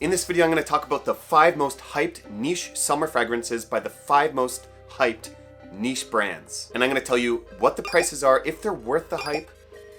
In this video, I'm going to talk about the 5 most hyped niche summer fragrances by the 5 most hyped niche brands. And I'm going to tell you what the prices are, if they're worth the hype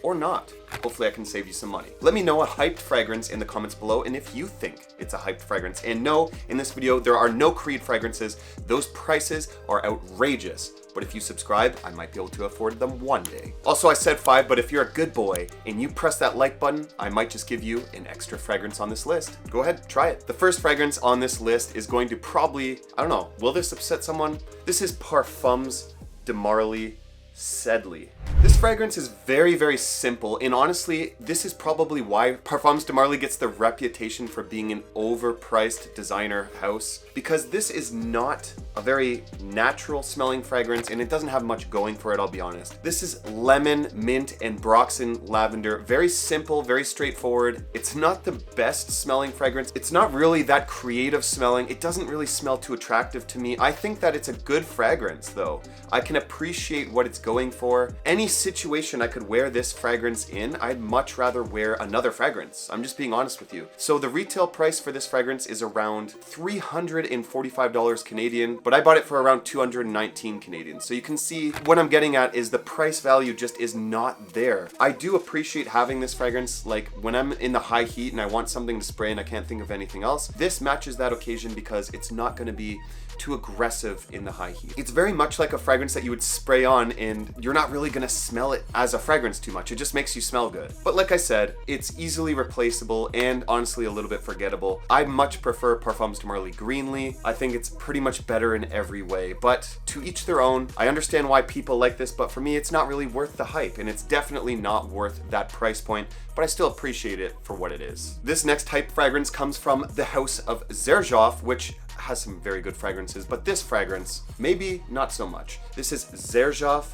or not. Hopefully I can save you some money. Let me know a hyped fragrance in the comments below and if you think it's a hyped fragrance. And no, in this video, there are no Creed fragrances. Those prices are outrageous. But if you subscribe, I might be able to afford them one day. Also, I said 5, but if you're a good boy and you press that like button, I might just give you an extra fragrance on this list. Go ahead, try it. The first fragrance on this list is going to probably, I don't know, will this upset someone? This is Parfums de Marly Sedley. This fragrance is very, very simple, and honestly, this is probably why Parfums de Marly gets the reputation for being an overpriced designer house, because this is not a very natural smelling fragrance, and it doesn't have much going for it, I'll be honest. This is lemon, mint, and Broxton lavender. Very simple, very straightforward. It's not the best smelling fragrance. It's not really that creative smelling. It doesn't really smell too attractive to me. I think that it's a good fragrance, though. I can appreciate what it's going for. Any situation I could wear this fragrance in, I'd much rather wear another fragrance. I'm just being honest with you. So the retail price for this fragrance is around $345 Canadian, but I bought it for around 219 Canadian. So you can see what I'm getting at is the price value just is not there. I do appreciate having this fragrance, like when I'm in the high heat and I want something to spray and I can't think of anything else. This matches that occasion because it's not going to be too aggressive in the high heat. It's very much like a fragrance that you would spray on and you're not really gonna smell it as a fragrance too much. It just makes you smell good. But like I said, it's easily replaceable and honestly a little bit forgettable. I much prefer Parfums de Marly Greenly. I think it's pretty much better in every way, but to each their own. I understand why people like this, but for me, it's not really worth the hype, and it's definitely not worth that price point, but I still appreciate it for what it is. This next hype fragrance comes from the house of Xerjoff, which has some very good fragrances, but this fragrance, maybe not so much. This is Xerjoff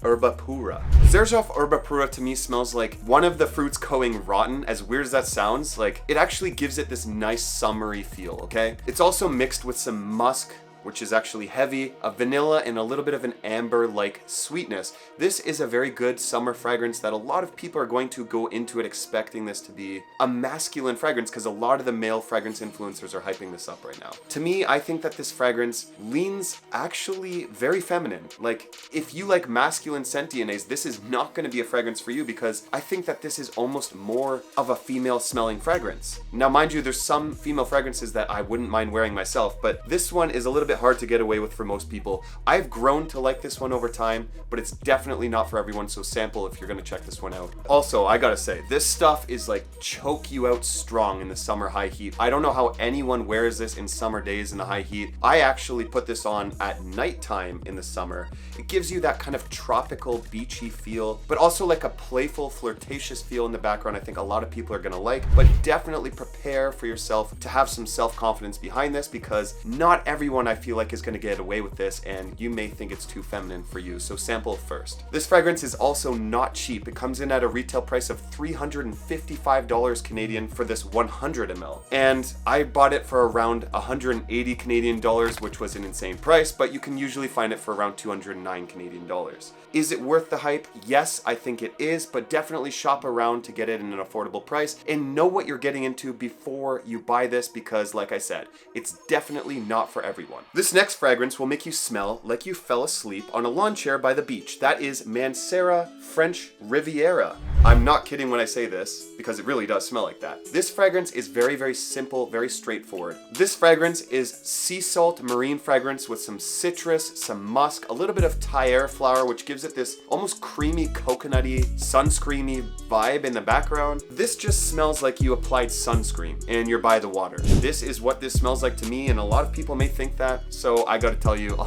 Erba Pura. Xerjoff Erba Pura to me smells like one of the fruits going rotten. As weird as that sounds, like it actually gives it this nice summery feel, okay? It's also mixed with some musk, which is actually heavy, a vanilla, and a little bit of an amber-like sweetness. This is a very good summer fragrance that a lot of people are going to go into it expecting this to be a masculine fragrance because a lot of the male fragrance influencers are hyping this up right now. To me, I think that this fragrance leans actually very feminine. Like, if you like masculine scent DNAs, this is not going to be a fragrance for you because I think that this is almost more of a female smelling fragrance. Now, mind you, there's some female fragrances that I wouldn't mind wearing myself, but this one is a little bit hard to get away with for most people. I've grown to like this one over time, but it's definitely not for everyone, so sample if you're gonna check this one out. Also, I gotta say, this stuff is like choke you out strong in the summer high heat. I don't know how anyone wears this in summer days in the high heat. I actually put this on at nighttime in the summer. It gives you that kind of tropical, beachy feel, but also like a playful, flirtatious feel in the background I think a lot of people are gonna like, but definitely prepare for yourself to have some self-confidence behind this because not everyone I feel like is going to get away with this and you may think it's too feminine for you, so sample first. This fragrance is also not cheap. It comes in at a retail price of $355 Canadian for this 100 ml, and I bought it for around 180 Canadian dollars, which was an insane price, but you can usually find it for around 209 Canadian dollars. Is it worth the hype? Yes, I think it is, but definitely shop around to get it in an affordable price and know what you're getting into before you buy this because, like I said, it's definitely not for everyone. This next fragrance will make you smell like you fell asleep on a lawn chair by the beach. That is Mancera French Riviera. I'm not kidding when I say this because it really does smell like that. This fragrance is very, very simple, very straightforward. This fragrance is sea salt marine fragrance with some citrus, some musk, a little bit of Thayere flower, which gives it this almost creamy, coconutty, sunscreamy vibe in the background. This just smells like you applied sunscreen and you're by the water. This is what this smells like to me, and a lot of people may think that, so I gotta tell you,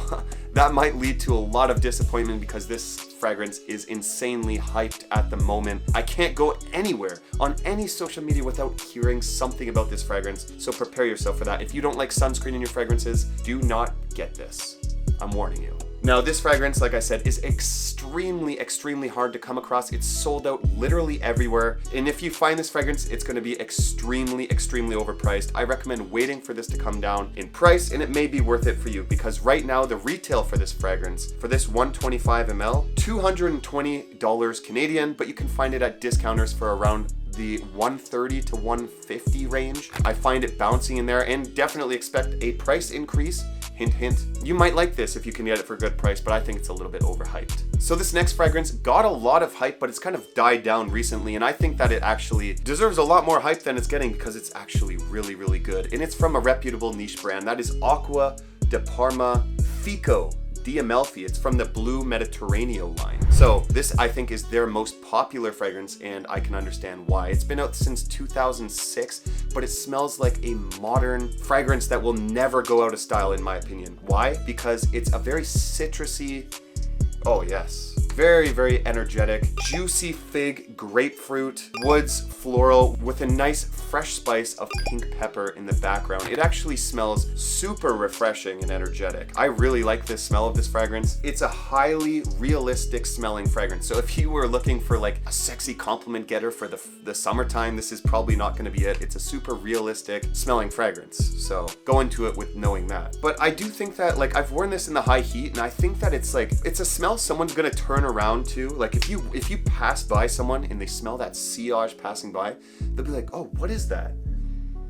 that might lead to a lot of disappointment because this fragrance is insanely hyped at the moment. I can't go anywhere on any social media without hearing something about this fragrance, so prepare yourself for that. If you don't like sunscreen in your fragrances, do not get this. I'm warning you. Now, this fragrance, like I said, is extremely, extremely hard to come across. It's sold out literally everywhere. And if you find this fragrance, it's going to be extremely, extremely overpriced. I recommend waiting for this to come down in price, and it may be worth it for you because right now the retail for this fragrance, for this 125 ml, $220 Canadian, but you can find it at discounters for around the 130 to 150 range. I find it bouncing in there and definitely expect a price increase. Hint, hint. You might like this if you can get it for a good price, but I think it's a little bit overhyped. So this next fragrance got a lot of hype, but it's kind of died down recently, and I think that it actually deserves a lot more hype than it's getting because it's actually really, really good. And it's from a reputable niche brand. That is Acqua de Parma Fico di Amalfi. It's from the Blue Mediterraneo line. So this, I think, is their most popular fragrance, and I can understand why. It's been out since 2006, but it smells like a modern fragrance that will never go out of style, in my opinion. Why? Because it's a very citrusy, oh yes, very, very energetic, juicy fig, grapefruit, woods, floral, with a nice fresh spice of pink pepper in the background. It actually smells super refreshing and energetic. I really like this smell of this fragrance. It's a highly realistic smelling fragrance. So if you were looking for like a sexy compliment getter for the summertime, this is probably not gonna be it. It's a super realistic smelling fragrance. So go into it with knowing that. But I do think that, like, I've worn this in the high heat, and I think that it's a smell someone's gonna turn around to. Like if you pass by someone and they smell that sillage passing by, they'll be like, oh, what is that?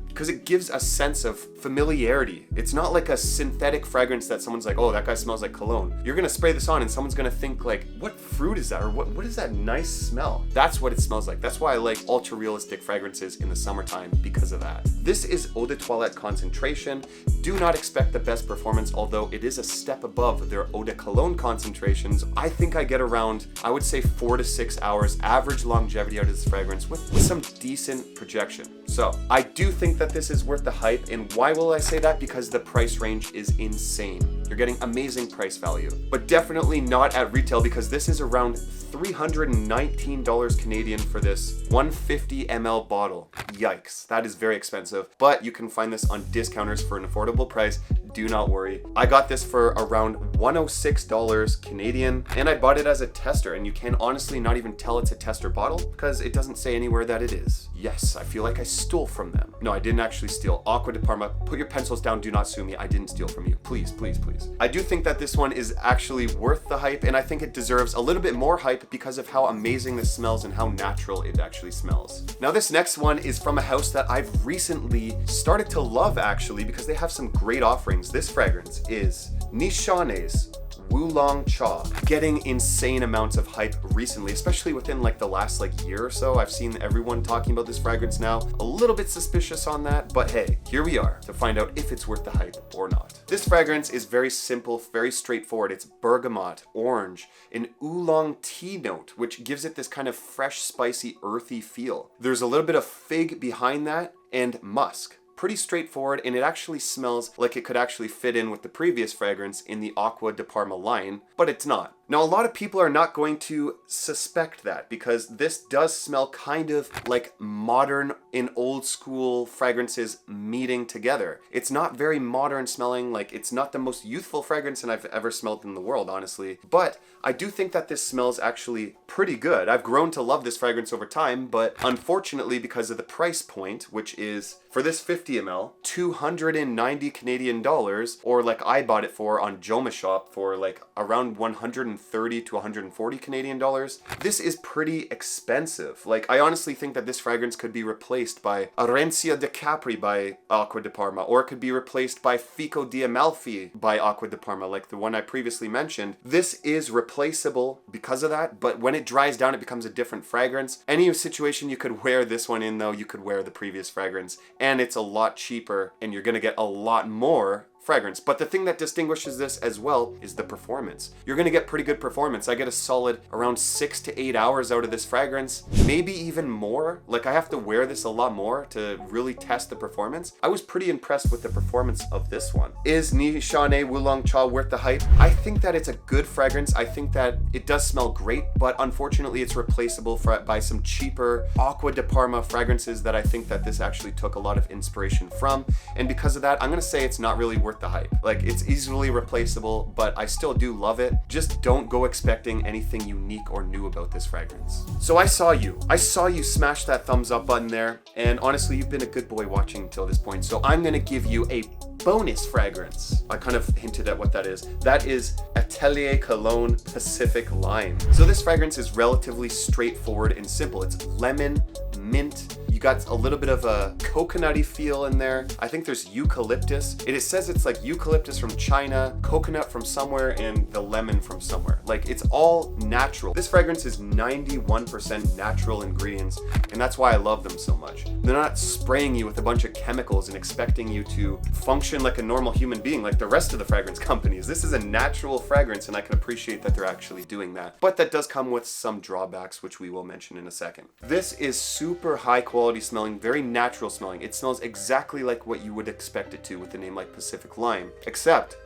Because it gives a sense of familiarity. It's not like a synthetic fragrance that someone's like, oh, that guy smells like cologne. You're gonna spray this on and someone's gonna think like, what fruit is that? Or what is that nice smell? That's what it smells like. That's why I like ultra realistic fragrances in the summertime, because of that. This is Eau de Toilette concentration. Do not expect the best performance, although it is a step above their Eau de Cologne concentrations. I think I get around, I would say 4 to 6 hours average longevity out of this fragrance with some decent projection. So I do think that this is worth the hype. And why will I say that? Because the price range is insane. You're getting amazing price value, but definitely not at retail, because this is around $319 Canadian for this 150 ml bottle. Yikes, that is very expensive, but you can find this on discounters for an affordable price. Do not worry. I got this for around $106 Canadian, and I bought it as a tester, and you can honestly not even tell it's a tester bottle because it doesn't say anywhere that it is. Yes, I feel like I stole from them. No, I didn't actually steal. Acqua de Parma, put your pencils down, do not sue me. I didn't steal from you. Please, please, please. I do think that this one is actually worth the hype, and I think it deserves a little bit more hype because of how amazing this smells and how natural it actually smells. Now this next one is from a house that I've recently started to love, actually, because they have some great offerings. This fragrance is Nishane's Wulong Cha, getting insane amounts of hype recently, especially within like the last year or so. I've seen everyone talking about this fragrance now. A little bit suspicious on that, but hey, here we are to find out if it's worth the hype or not. This fragrance is very simple, very straightforward. It's bergamot, orange, an oolong tea note, which gives it this kind of fresh, spicy, earthy feel. There's a little bit of fig behind that and musk. Pretty straightforward, and it actually smells like it could actually fit in with the previous fragrance in the Acqua de Parma line, but it's not. Now, a lot of people are not going to suspect that because this does smell kind of like modern and old school fragrances meeting together. It's not very modern smelling, like it's not the most youthful fragrance that I've ever smelled in the world, honestly. But I do think that this smells actually pretty good. I've grown to love this fragrance over time, but unfortunately because of the price point, which is for this 50 ml, 290 Canadian dollars, or like I bought it for on Joma Shop for like around 130 to 140 Canadian dollars. This is pretty expensive. Like, I honestly think that this fragrance could be replaced by Arencia de Capri by Acqua de Parma, or it could be replaced by Fico di Amalfi by Acqua de Parma, like the one I previously mentioned. This is replaceable because of that, but when it dries down, it becomes a different fragrance. Any situation you could wear this one in, though, you could wear the previous fragrance, and it's a lot cheaper, and you're gonna get a lot more fragrance. But the thing that distinguishes this as well is the performance. You're gonna get pretty good performance. I get a solid around 6 to 8 hours out of this fragrance, maybe even more. Like, I have to wear this a lot more to really test the performance. I was pretty impressed with the performance of this one. Is Nishane Wulong Cha worth the hype? I think that it's a good fragrance. I think that it does smell great, but unfortunately it's replaceable by some cheaper Acqua de Parma fragrances that I think that this actually took a lot of inspiration from. And because of that, I'm gonna say it's not really worth the hype. Like, it's easily replaceable, but I still do love it. Just don't go expecting anything unique or new about this fragrance. So I saw you smash that thumbs up button there, and honestly, you've been a good boy watching until this point, so I'm gonna give you a bonus fragrance. I kind of hinted at what that is. That is Atelier Cologne Pacific Lime. So this fragrance is relatively straightforward and simple. It's lemon, mint. You got a little bit of a coconutty feel in there. I think there's eucalyptus. It says it's like eucalyptus from China, coconut from somewhere, and the lemon from somewhere. Like, it's all natural. This fragrance is 91% natural ingredients, and that's why I love them so much. They're not spraying you with a bunch of chemicals and expecting you to function like a normal human being like the rest of the fragrance companies. This is a natural fragrance, and I can appreciate that they're actually doing that. But that does come with some drawbacks, which we will mention in a second. This is super high quality smelling, very natural smelling. It smells exactly like what you would expect it to with a name like Pacific Lime, except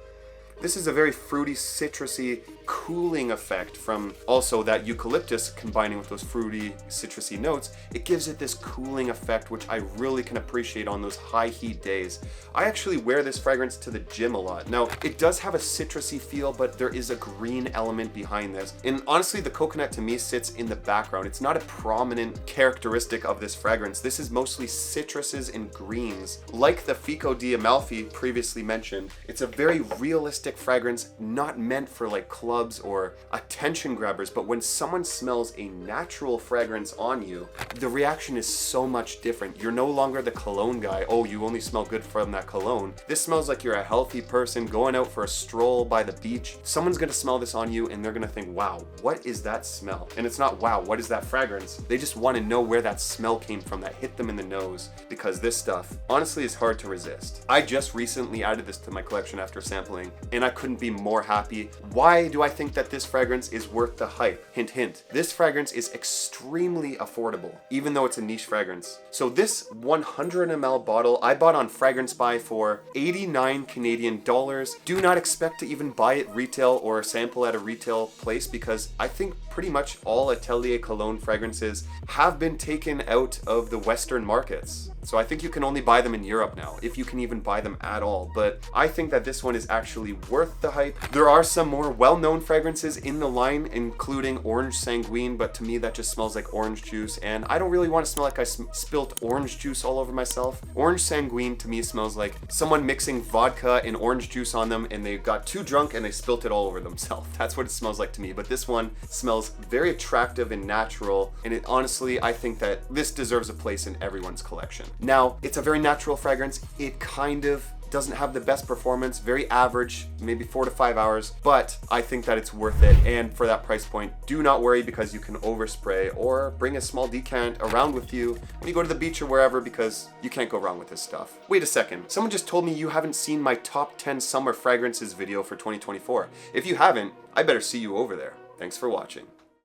this is a very fruity, citrusy, cooling effect from also that eucalyptus combining with those fruity, citrusy notes. It gives it this cooling effect, which I really can appreciate on those high heat days. I actually wear this fragrance to the gym a lot. Now, it does have a citrusy feel, but there is a green element behind this. And honestly, the coconut to me sits in the background. It's not a prominent characteristic of this fragrance. This is mostly citruses and greens. Like the Fico di Amalfi previously mentioned, it's a very realistic fragrance, not meant for like clubs or attention grabbers, but when someone smells a natural fragrance on you, the reaction is so much different. You're no longer the cologne guy. Oh, you only smell good from that cologne. This smells like you're a healthy person going out for a stroll by the beach. Someone's gonna smell this on you and they're gonna think, wow, what is that smell? And it's not, wow, what is that fragrance? They just wanna know where that smell came from that hit them in the nose, because this stuff honestly is hard to resist. I just recently added this to my collection after sampling, and I couldn't be more happy. Why do I think that this fragrance is worth the hype? Hint, hint. This fragrance is extremely affordable, even though it's a niche fragrance. So this 100 ml bottle I bought on Fragrance Buy for 89 Canadian dollars. Do not expect to even buy it retail or sample at a retail place, because I think pretty much all Atelier cologne fragrances have been taken out of the Western markets. So I think you can only buy them in Europe now, if you can even buy them at all. But I think that this one is actually worth the hype. There are some more well-known fragrances in the line, including Orange Sanguine, but to me that just smells like orange juice, and I don't really want to smell like I spilt orange juice all over myself. Orange Sanguine to me smells like someone mixing vodka and orange juice on them, and they got too drunk and they spilt it all over themselves. That's what it smells like to me. But this one smells very attractive and natural, and it honestly, I think that this deserves a place in everyone's collection. Now, it's a very natural fragrance. It kind of doesn't have the best performance, very average, maybe 4 to 5 hours, but I think that it's worth it. And for that price point, do not worry, because you can overspray or bring a small decant around with you when you go to the beach or wherever, because you can't go wrong with this stuff. Wait a second, someone just told me you haven't seen my top 10 summer fragrances video for 2024. If you haven't, I better see you over there. Thanks for watching.